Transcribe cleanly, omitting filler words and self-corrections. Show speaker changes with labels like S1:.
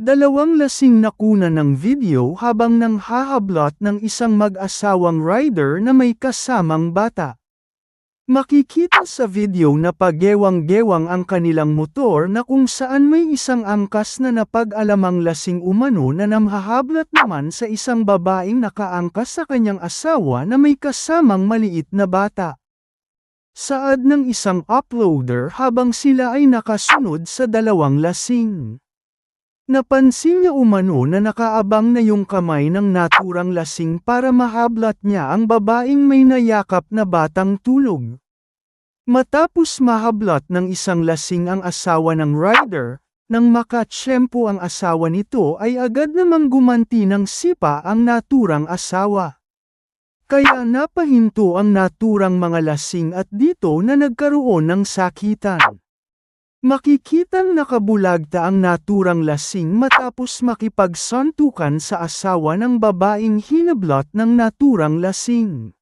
S1: Dalawang lasing na kuna ng video habang nanghahablot ng isang mag-asawang rider na may kasamang bata. Makikita sa video na pagewang-gewang ang kanilang motor na kung saan may isang angkas na napag-alamang lasing umano na namhahablat naman sa isang babaeng nakaangkas sa kanyang asawa na may kasamang maliit na bata. Saad ng isang uploader habang sila ay nakasunod sa dalawang lasing. Napansin niya umano na nakaabang na yung kamay ng naturang lasing para mahablat niya ang babaeng may nayakap na batang tulog. Matapos mahablat ng isang lasing ang asawa ng rider, nang makatsyempo ang asawa nito ay agad namang gumanti ng sipa ang naturang asawa. Kaya napahinto ang naturang mga lasing at dito na nagkaroon ng sakitan. Makikitang nakabulagta ang naturang lasing matapos makipagsantukan sa asawa ng babaeng hinablot ng naturang lasing.